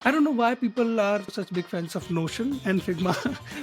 I don't know why people are such big fans of Notion and Figma.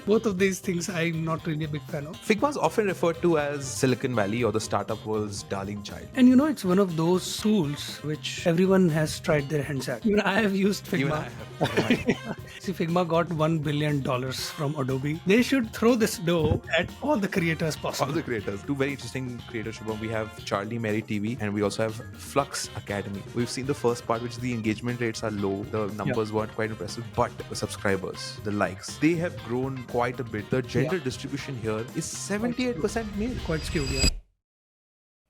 Both of these things I'm not really a big fan of. Figma is often referred to as Silicon Valley or the startup world's darling child. And it's one of those tools which everyone has tried their hands at. Even I have used Even Figma. I have. See, Figma got $1 billion from Adobe. They should throw this dough at all the creators All possible. the creators. Two very interesting creators, Shubham. We have Charli Mary TV and we also have Flux Academy. We've seen the first part, which the engagement rates are low. The numbers weren't quite impressive, but the subscribers, the likes, they have grown quite a bit. The gender distribution here is 78% male. Quite skewed, yeah.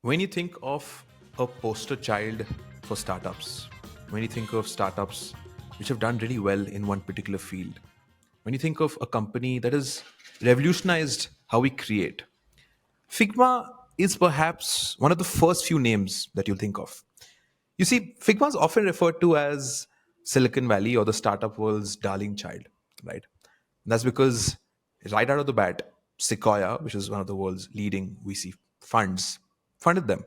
When you think of a poster child for startups, when you think of startups which have done really well in one particular field, when you think of a company that has revolutionized how we create, Figma is perhaps one of the first few names that you'll think of. You see, Figma is often referred to as Silicon Valley or the startup world's darling child, right? And that's because right out of the bat, Sequoia, which is one of the world's leading VC funds, funded them.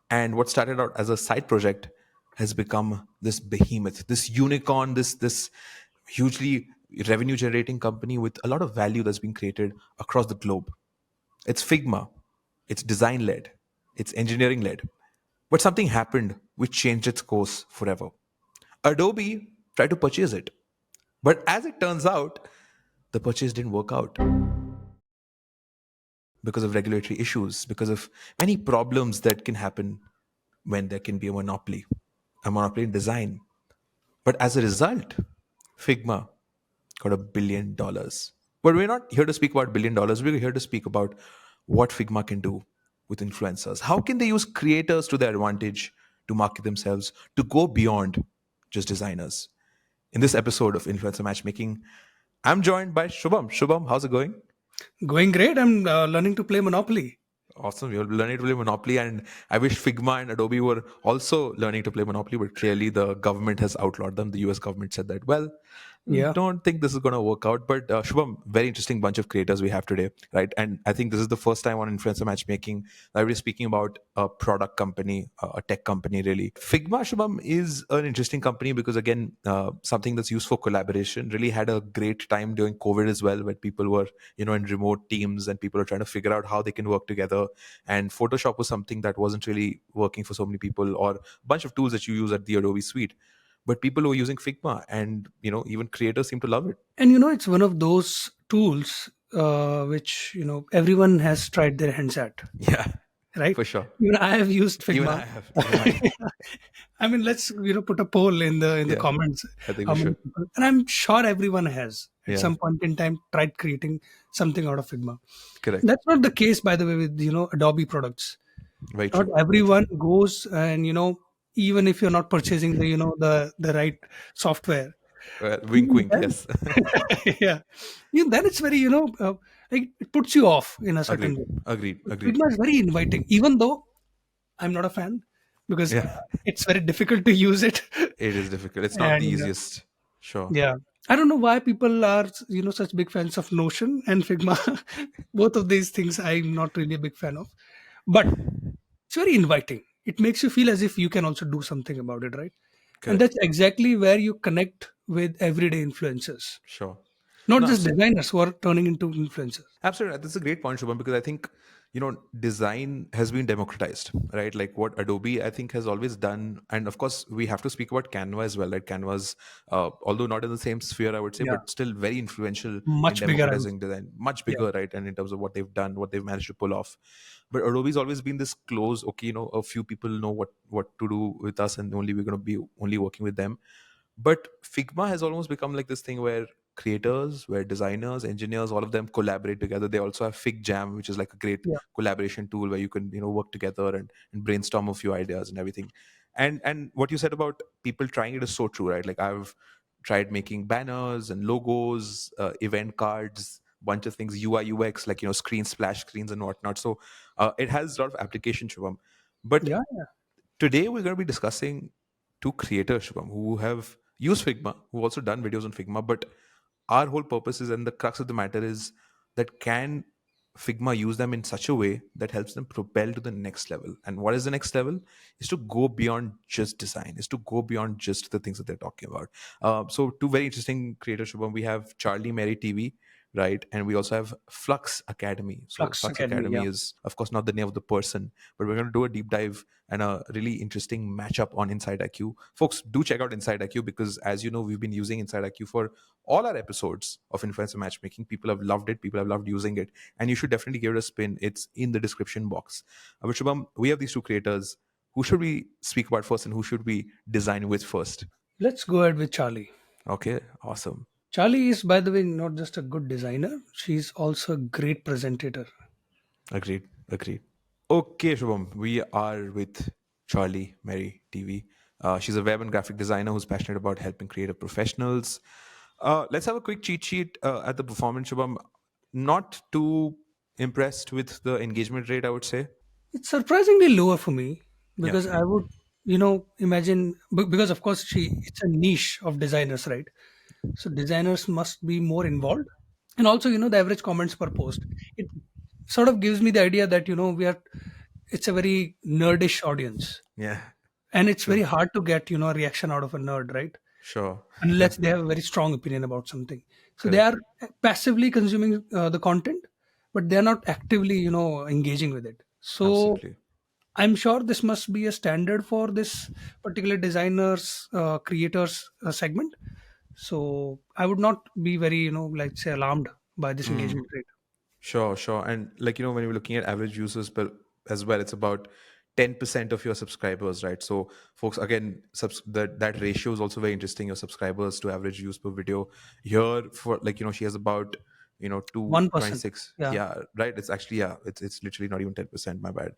And what started out as a side project has become this behemoth, this unicorn, this hugely revenue generating company with a lot of value that's being created across the globe. It's Figma, it's design led, it's engineering led. But something happened which changed its course forever. Adobe tried to purchase it. But as it turns out, the purchase didn't work out because of regulatory issues, because of many problems that can happen when there can be a monopoly in design. But as a result, Figma got $1 billion. But we're not here to speak about $1 billion. We're here to speak about what Figma can do with influencers. How can they use creators to their advantage to market themselves, to go beyond just designers? In this episode of Influencer Matchmaking, I'm joined by Shubham. Shubham, how's it going? Going great. I'm learning to play Monopoly. Awesome. You're learning to play Monopoly, and I wish Figma and Adobe were also learning to play Monopoly, but clearly the government has outlawed them. The US government said that, well, Yeah. don't think this is going to work out. But Shubham, very interesting bunch of creators we have today, right? And I think this is the first time on Influencer Matchmaking that we're speaking about a product company, a tech company, really. Figma, Shubham, is an interesting company because, again, something that's used for collaboration, really had a great time during COVID as well, when people were, in remote teams and people are trying to figure out how they can work together. And Photoshop was something that wasn't really working for so many people, or a bunch of tools that you use at the Adobe suite. But people who are using Figma, and even creators seem to love it. And it's one of those tools which everyone has tried their hands at, Yeah, right? for sure. Even I have used Even I Figma. have. Even I have. I mean, let's put a poll in the Yeah, comments. I think How we many should. people? And I'm sure everyone has at Yeah, some point in time tried creating something out of Figma. correct. That's not the case, by the way, with Adobe products. Very Not true. Very true. everyone goes and even if you're not purchasing the right software. Wink, Even wink. then, Yes. yeah, even then it's very like it puts you off in a certain Agreed. way. Agreed. Agreed. Figma is very inviting, even though I'm not a fan because Yeah, it's very difficult to use it. it is difficult. It's not the And easiest. Sure. yeah, I don't know why people are such big fans of Notion and Figma. Both of these things I'm not really a big fan of, but it's very inviting. It makes you feel as if you can also do something about it, right? And Correct. that's exactly where you connect with everyday influencers, Sure. not No, just designers who are turning into influencers. absolutely. That's a great point, Shubham, because I think, design has been democratized, right? Like what Adobe, I think, has always done. And of course, we have to speak about Canva as well, right? Canva's, although not in the same sphere, I would say, Yeah, but still very influential in much bigger, I would democratizing say. design, much Yeah, bigger, right? And in terms of what they've done, what they've managed to pull off. But Adobe's always been this close, okay, a few people know what to do with us, and only we're going to be only working with them. But Figma has almost become like this thing where creators, where designers, engineers, all of them collaborate together. They also have Fig Jam, which is like a great yeah, collaboration tool where you can, work together and brainstorm a few ideas and everything. And what you said about people trying it is so true, right? Like I've tried making banners and logos, event cards, bunch of things, UI UX, like screens, splash screens, and whatnot. So it has a lot of application, Shubham. But yeah, today we're going to be discussing two creators, Shubham, who have used Figma, who also done videos on Figma. But our whole purpose is, and the crux of the matter is, that can Figma use them in such a way that helps them propel to the next level. And what is the next level? Is to go beyond just design, is to go beyond just the things that they're talking about. So two very interesting creators, Shubham. We have Charlie Mary TV, right? And we also have Flux Academy. So Flux Flux Academy, Academy yeah. is, of course, not the name of the person, but we're going to do a deep dive and a really interesting matchup on Inside IQ. Folks, do check out Inside IQ because, as you know, we've been using Inside IQ for all our episodes of Influencer Matchmaking. People have loved it. People have loved using it, and you should definitely give it a spin. It's in the description box. But Shubham, we have these two creators. Who should we speak about first, and who should we design with first? Let's go ahead with Charlie. Okay, awesome. Charlie is, by the way, not just a good designer, she's also a great presenter. Agreed. Agreed. Okay, Shubham, we are with Charlie Mary TV. She's a web and graphic designer who's passionate about helping creative professionals. Let's have a quick cheat sheet at the performance, Shubham. Not too impressed with the engagement rate, I would say. It's surprisingly lower for me Yeah, because I would, imagine because of course it's a niche of designers, right? So designers must be more involved, and also the average comments per post. It sort of gives me the idea that it's a very nerdish audience, yeah, and it's very true. hard to get a reaction out of a nerd, right? Sure. Unless they have a very strong opinion about something. So they Correct. are passively consuming the content, but they are not actively engaging with it. So Absolutely. I'm sure this must be a standard for this particular designers creators segment. So I would not be very like say alarmed by this engagement rate. Sure, sure. And like, when you're looking at average users but as well, it's about 10% of your subscribers, right? So folks, again, that ratio is also very interesting. Your subscribers to average views per video here for like, she has about, 1%. 226. Yeah. Yeah, right. It's actually, yeah, it's literally not even 10%, my bad.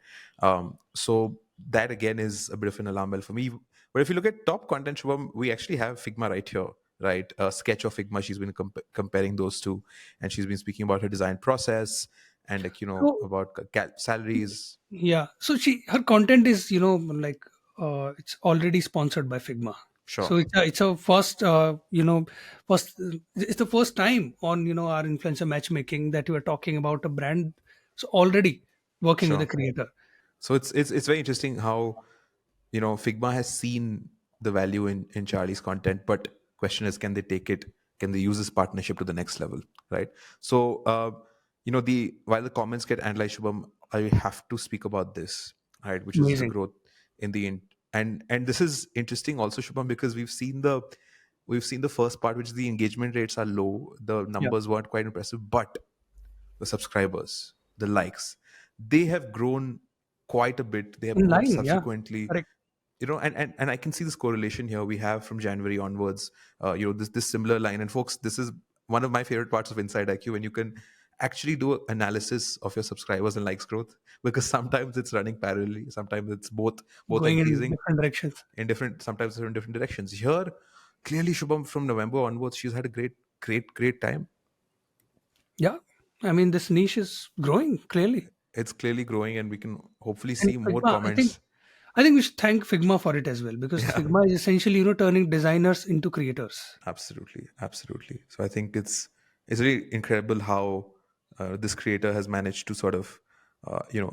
So that again is a bit of an alarm bell for me. But if you look at top content, Shubham, we actually have Figma right here, right? A sketch of Figma. She's been comparing those two, and she's been speaking about her design process and like So about salaries. yeah. So her content is like it's already sponsored by Figma. Sure, So it's a first first it's the first time on our influencer matchmaking that you are talking about a brand so already working with a sure. creator. So it's very interesting how Figma has seen the value in Charlie's content, but question is, can they take it? Can they use this partnership to the next level, right? So the while the comments get analyzed, Shubham, I have to speak about this, right, which is the Amazing. growth in the and this is interesting also, Shubham, because we've seen the first part, which is the engagement rates are low, the Yeah. numbers weren't quite impressive, but the subscribers, the likes, they have grown quite a bit. They have In grown line. Yeah. subsequently. Correct. And I can see this correlation here. We have from January onwards, this similar line. And folks, this is one of my favorite parts of Inside IQ, when you can actually do an analysis of your subscribers and likes growth, because sometimes it's running parallelly, sometimes it's both Going in increasing different directions. in different, sometimes they're in different directions. Here, clearly, Shubham, from November onwards, she's had a great time. Yeah. I mean, this niche is growing clearly. It's clearly growing, and we can hopefully And see more Figma, comments. I think we should thank Figma for it as well because Yeah, Figma is essentially turning designers into creators. absolutely, absolutely. So I think it's really incredible how this creator has managed to sort of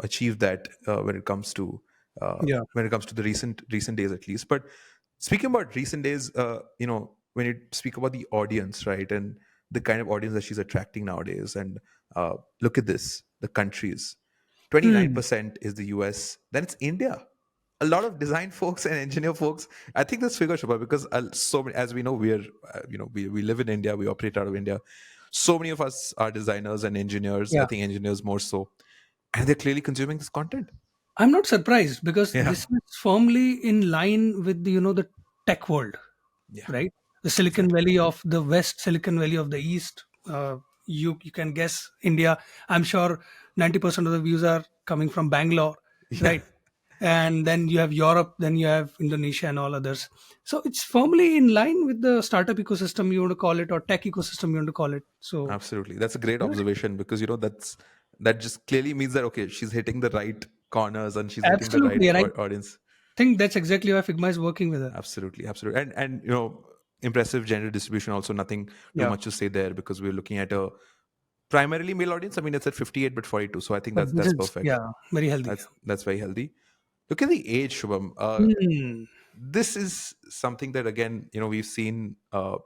achieve that when it comes to the recent days, at least. But speaking about recent days, when you speak about the audience, right, and the kind of audience that she's attracting nowadays, and look at this, the countries. Hmm. 29% is the US, then it's India. A lot of design folks and engineer folks. I think that's figure, Shubha, because so many, as we know, we live in India, we operate out of India. So many of us are designers and engineers. I Yeah. think engineers more so, and they're clearly consuming this content. I'm not surprised because Yeah, this is firmly in line with the tech world, yeah, right? The Silicon exactly. Valley of the West, Silicon Valley of the East. You can guess India. I'm sure 90% of the views are coming from Bangalore, Yeah, right? And then you have Europe, then you have Indonesia and all others. So it's firmly in line with the startup ecosystem you want to call it or tech ecosystem you want to call it. So absolutely. That's a great yeah, observation, because that just clearly means that, okay, she's hitting the right corners and she's hitting the right absolutely. And I audience. think that's exactly why Figma is working with her. Absolutely, absolutely. And impressive gender distribution also, nothing too Yeah. much to say there, because we're looking at a primarily male audience. I mean, it's at 58 but 42, so I think But this that's is, perfect. yeah, very healthy. That's very healthy. Look at the age, Shubham. Hmm. This is something that, again, we've seen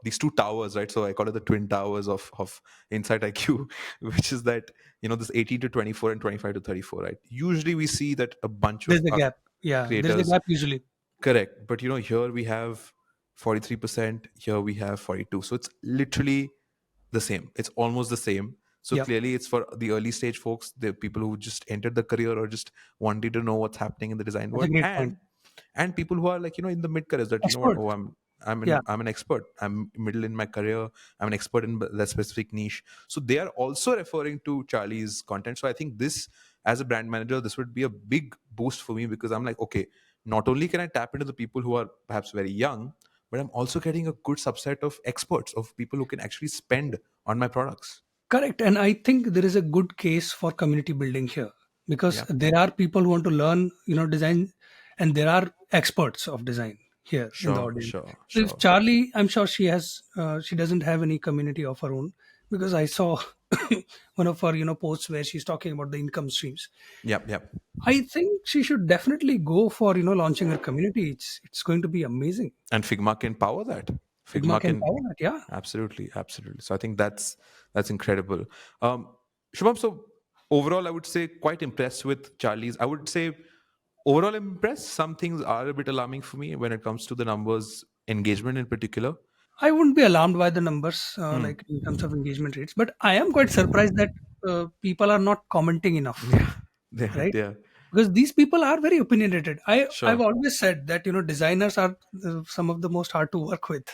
these two towers, right? So I call it the twin towers of insight IQ, which is that, this 18 to 24 and 25 to 34, right? Usually we see that a bunch There's of the gap. Yeah, there's the creators. gap usually. Correct. But here we have 43%, here we have 42. So it's literally the same. It's almost the same. So Yeah, clearly it's for the early stage folks, the people who just entered the career or just wanted to know what's happening in the design that's a world, great point. and people who are like, in the mid careers, that, what, Experts. oh, I'm Yeah, I'm an expert. I'm middle in my career. I'm an expert in that specific niche. So they are also referring to Charlie's content. So I think this, as a brand manager, this would be a big boost for me, because I'm like, okay, not only can I tap into the people who are perhaps very young, but I'm also getting a good subset of experts, of people who can actually spend on my products. correct. And I think there is a good case for community building here, because Yeah, there are people who want to learn, design, and there are experts of design here in the sure, audience. sure, So if sure. Charlie, I'm sure she doesn't have any community of her own, because I saw one of her, posts where she's talking about the income streams. Yep, yep. I think she should definitely go for, launching her community. It's going to be amazing. And Figma can power that. Figma Figma can can, power that, yeah. absolutely, absolutely. So I think that's incredible. Shubham, so overall, I would say quite impressed with Charlie's. I would say overall impressed. Some things are a bit alarming for me when it comes to the numbers, engagement in particular. I wouldn't be alarmed by the numbers, Hmm. like in terms of engagement rates, but I am quite surprised that people are not commenting enough, Yeah, right? yeah, Because these people are very opinionated. I've sure, always said that designers are some of the most hard to work with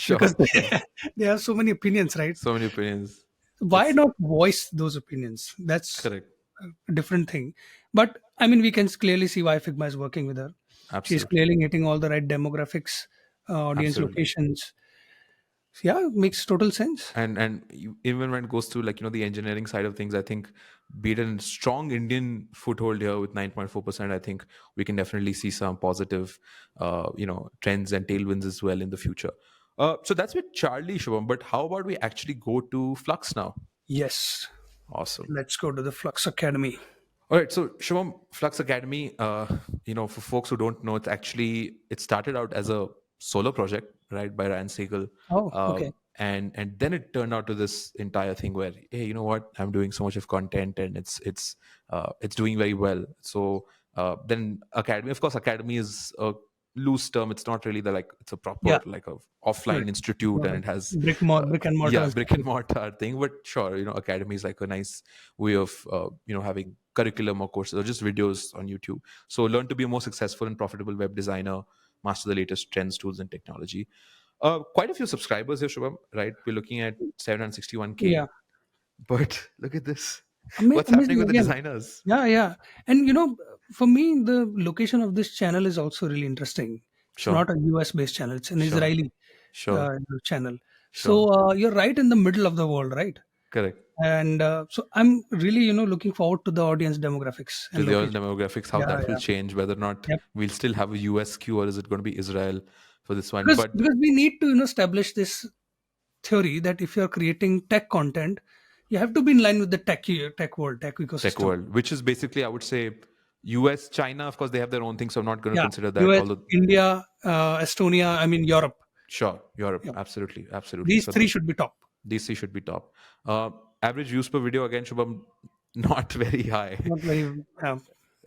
because sure, sure. they have so many opinions, right? So many opinions. Why It's not voice those opinions? That's correct. a different thing. But I mean, we can clearly see why Figma is working with her. She's Absolutely, clearly hitting all the right demographics, audience absolutely. locations. Yeah, makes total sense. Even when it goes to, like, the engineering side of things, I think, be it a strong Indian foothold here with 9.4%, I think we can definitely see some positive trends and tailwinds as well in the future. So that's with Charlie, Shubham, but how about we actually go to Flux now? Yes. Awesome. Let's go to the Flux Academy. All right, so Shivam, Flux Academy, for folks who don't know, it started out as a solo project, right, by Ryan Siegel, Oh, okay. and then it turned out to this entire thing where, hey, you know what, I'm doing so much of content, and it's doing very well. So then Academy, of course, Academy is a loose term. It's not really it's a Yeah. proper, like, a offline Right. institute, and it has Brick and mortar yeah, brick and institute. mortar thing. But sure, Academy is like a nice way of having curriculum or courses or just videos on YouTube. So learn to be a more successful and profitable web designer, master the latest trends, tools, and technology. Quite a few subscribers here, Shubham, right? We're looking at 761K. Yeah. But look at this. What's happening Amazing with the again. designers? Yeah, yeah. And for me, the location of this channel is also really interesting. It's Sure, not a US based channel, it's an sure, Israeli sure, channel. sure. So you're right in the middle of the world, right? Correct. And so I'm really, looking forward to the audience demographics To and the location. demographics, how Yeah, that will yeah. change, whether or not Yep. we'll still have a US queue, or is it going to be Israel for this one? Because But because we need to establish this theory that if you're creating tech content, you have to be in line with the tech world, tech tech ecosystem. world, which is basically, I would say, US, China, of course, they have their own thing, so I'm not going to Yeah, consider that. US, Although, India, Estonia, I mean Europe. sure, Europe, Yeah, absolutely, absolutely. these So three should be top. DC should be top. Average views per video, again, Shubham, not very high. Not very.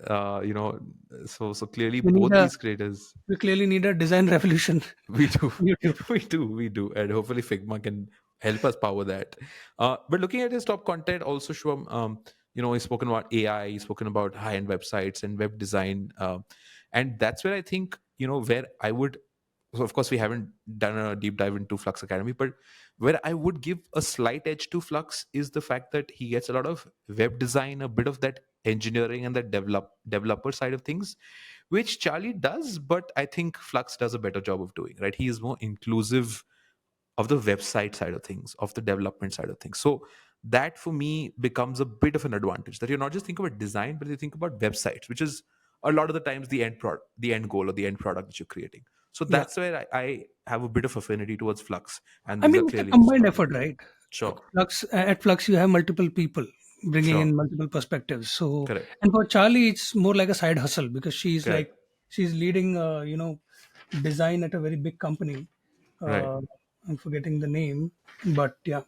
Uh, you know, so clearly We need both a these creators. we clearly need a design revolution We do, on YouTube. we do, and hopefully Figma can help us power that. But looking at his top content, also, Shubham, he's spoken about AI, he's spoken about high-end websites and web design, and that's where I think, where I would. So of course we haven't done a deep dive into Flux Academy, but where I would give a slight edge to Flux is the fact that he gets a lot of web design, a bit of that engineering and that developer side of things, which Charlie does, but I think Flux does a better job of doing. Right, he is more inclusive of the website side of things, of the development side of things. So that for me becomes a bit of an advantage, that you're not just thinking about design, but you think about websites, which is a lot of the times the end product, the end goal, or the end product that you're creating. So Yeah, that's where I have a bit of affinity towards Flux, and I these are mean it's a clearly his combined strong effort, points. right? Sure. At Flux, you have multiple people bringing Sure. in multiple perspectives. So, Correct. and for Charlie, it's more like a side hustle because she's like, Correct. she's leading, design at a very big company. Right. Uh, I'm forgetting the name, but yeah,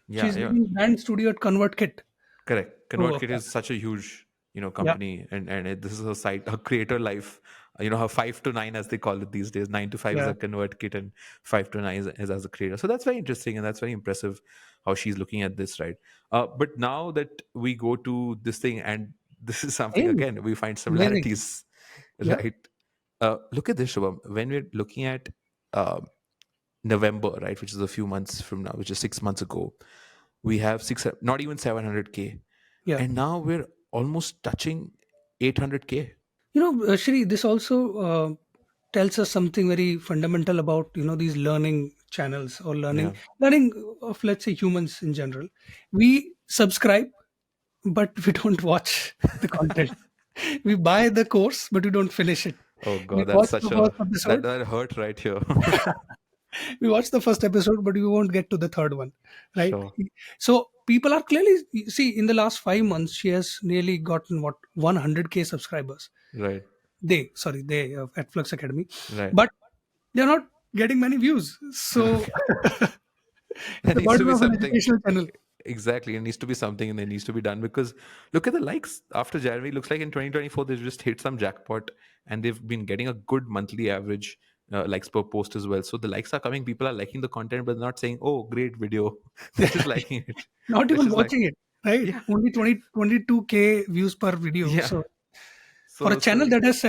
Yeah. she's Yeah. leading brand studio at ConvertKit. Correct. So, ConvertKit yeah, is such a huge, yeah, company, and this is her site, her creator life. Her 5 to 9, as they call it these days. 9 to 5 is yeah. a ConvertKit, and 5 to 9 is as a creator. So that's very interesting, and that's very impressive how she's looking at this, right? But now that we go to this thing, and this is something Hey, again we find amazing. similarities, Yeah, right? Look at this, Shubham. When we're looking at November, right, which is a few months from now, which is 6 months ago, we have not even 700K, yeah. and now we're almost touching 800K. Shri, this also tells us something very fundamental about these learning channels or Yeah. learning of, let's say, humans in general. We subscribe, but we don't watch the content. We buy the course, but we don't finish it. Oh We god, that's watch such the a first that episode. that hurt right here. We watch the first episode, but we won't get to the third one, right? Sure. So people are clearly see in the last 5 months she has nearly gotten what 100K subscribers. Right. They at Flux Academy, Right. but they're not getting many views. So There it's a needs to burden be of an something. educational channel. Exactly. It needs to be something, and there needs to be done, because look at the likes after January. Looks like in 2024 they've just hit some jackpot, and they've been getting a good monthly average likes per post as well. So the likes are coming. People are liking the content, but not saying, "Oh, great video." They're just liking it. Not They're even just like, watching it, right? yeah, Only 22K views per video. yeah. So for a So channel that has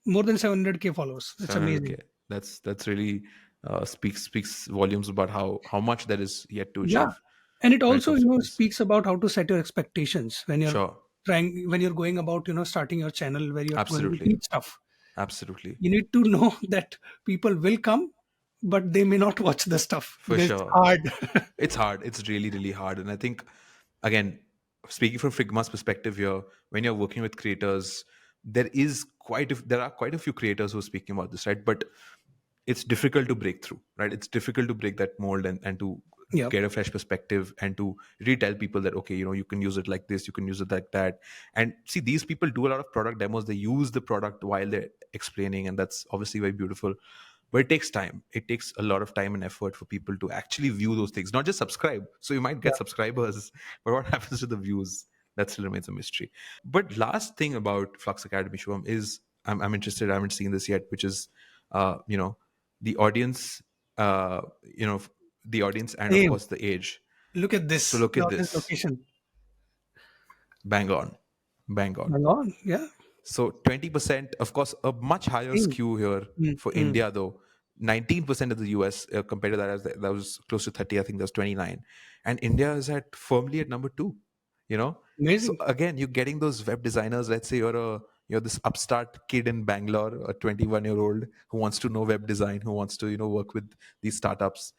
more than 700K followers, that's 700K. amazing. That's really speaks volumes about how much that is yet to Yeah, achieve and it when it also comes to this. speaks about how to set your expectations Sure. when you're going about starting your channel where you're going to Absolutely. teach stuff. Absolutely. You need to know that people will come, but they may not watch the stuff For because it's sure. hard. It's hard. It's really, really hard. And I think, again, speaking from Figma's perspective here, when you're working with creators, there are quite a few creators who are speaking about this, right? But it's difficult to break through, right? It's difficult to break that mold, and to Yeah, get a fresh perspective, and to really tell people that, okay, you can use it like this, you can use it like that. And see, these people do a lot of product demos. They use the product while they're explaining, and that's obviously very beautiful. But it takes time. It takes a lot of time and effort for people to actually view those things, not just subscribe. So you might yeah, get subscribers, but what happens to the views? That still remains a mystery. But last thing about Flux Academy, Shubham, is I'm interested. I haven't seen this yet, which is, uh, you know, the audience, uh, you know, the audience, and of same. course the age. Look at So this, look the at audience this, location. bang on, bang on. Hang on, yeah, So 20%, of course, a much higher same. skew here Mm, for mm. India, though. 19% of the US, compared to that, that was close to 30. I think that was 29. And India is at firmly at number two, you know? So Amazing. again, you're getting those web designers. Let's say you're this upstart kid in Bangalore, a 21-year-old who wants to know web design, who wants to, work with these startups.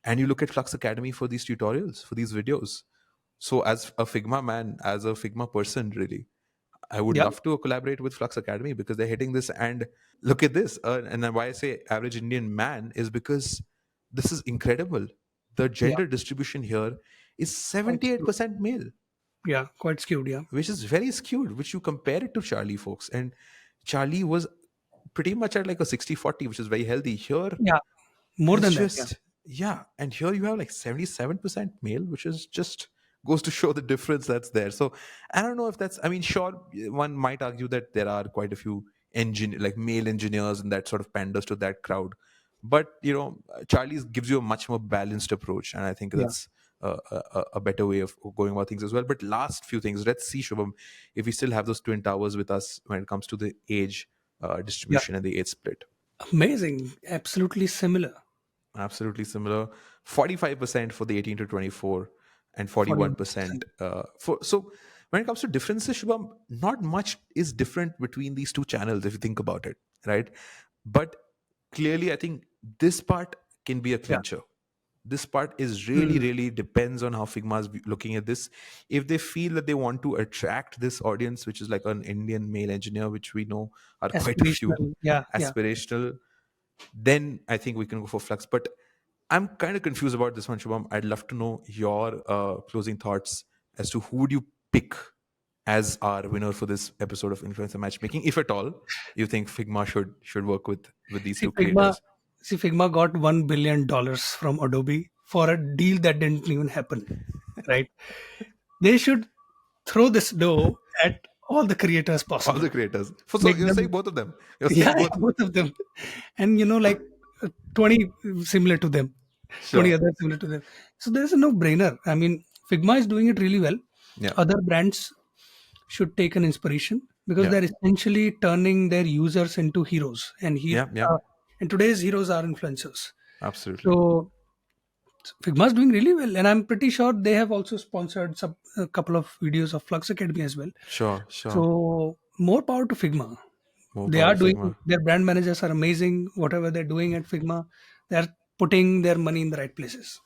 And you look at Flux Academy for these tutorials, for these videos. So as a Figma man, as a Figma person, really, I would Yeah, love to collaborate with Flux Academy, because they're hitting this. And look at this. And then why I say average Indian man is because this is incredible. The yeah, gender distribution here is quite skewed. 78% male, Yeah, quite skewed. Yeah, which is very skewed, which you compare it to Charlie, folks. And Charlie was pretty much at like a 60-40, which is very healthy. Here, yeah, more it's than that. Yeah, just, yeah. And here you have like 77% male, which is just goes to show the difference that's there. So I don't know if that's, I mean, sure, one might argue that there are quite a few like male engineers, and that sort of panders to that crowd. But, Charlie's gives you a much more balanced approach. And I think yeah, that's a better way of going about things as well. But last few things, let's see, Shubham, if we still have those twin towers with us when it comes to the age yeah. distribution and the age split. Amazing. Absolutely similar. Absolutely similar. 45% for the 18 to 24, and 41% 41%. for. So when it comes to differences, Shubham, not much is different between these two channels if you think about it, right? But clearly, I think this part can be a Yeah. clincher. This part is really, Mm. really depends on how Figma is looking at this. If they feel that they want to attract this audience, which is like an Indian male engineer, which we know are quite a few, Aspirational. Yeah, yeah, aspirational, then I think we can go for Flux. But I'm kind of confused about this one, Shubham. I'd love to know your closing thoughts as to who would you pick as our winner for this episode of Influencer Matchmaking, if at all you think Figma should work with these See, two Figma, creators. see, Figma got $1 billion from Adobe for a deal that didn't even happen, right? They should throw this dough at all the creators All possible. the creators. So Make you're saying them, both of them. You're yeah, saying yeah, both. both of them, and 20 similar to them, 20 Sure. others similar to them. So there's a no-brainer. I mean, Figma is doing it really well. Yeah. Other brands should take an inspiration because Yeah. they're essentially turning their users into heroes, Yeah. Yeah. and today's heroes are influencers. Absolutely. So Figma is doing really well, and I'm pretty sure they have also sponsored a couple of videos of Flux Academy as well. Sure. Sure. So more power to Figma. More They power are to doing, Figma. their brand managers are amazing. Whatever they're doing at Figma, they're putting their money in the right places.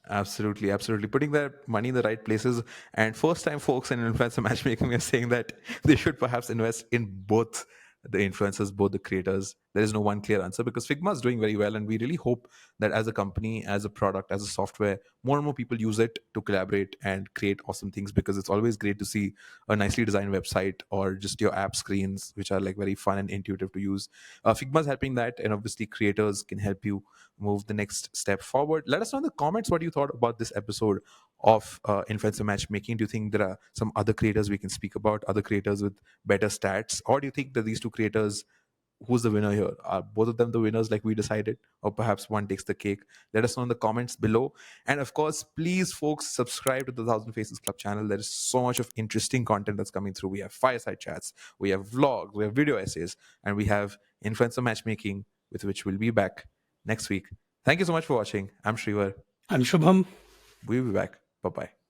Absolutely, absolutely. Putting their money in the right places. And first time folks in influencer matchmaking are saying that they should perhaps invest in both the influencers, both the creators. There is no one clear answer because Figma is doing very well. And we really hope that as a company, as a product, as a software, more and more people use it to collaborate and create awesome things because it's always great to see a nicely designed website or just your app screens, which are like very fun and intuitive to use. Figma is helping that. And obviously, creators can help you move the next step forward. Let us know in the comments what you thought about this episode of influencer matchmaking. Do you think there are some other creators we can speak about, other creators with better stats, or do you think that these two creators, who's the winner here? Are both of them the winners like we decided, or perhaps one takes the cake? Let us know in the comments below. And of course, please folks, subscribe to the Thousand Faces Club channel. There is so much of interesting content that's coming through. We have fireside chats, we have vlogs, we have video essays, and we have influencer matchmaking, with which we'll be back next week. Thank you so much for watching. I'm Shreevar. I'm Shubham. We'll be back. Bye bye.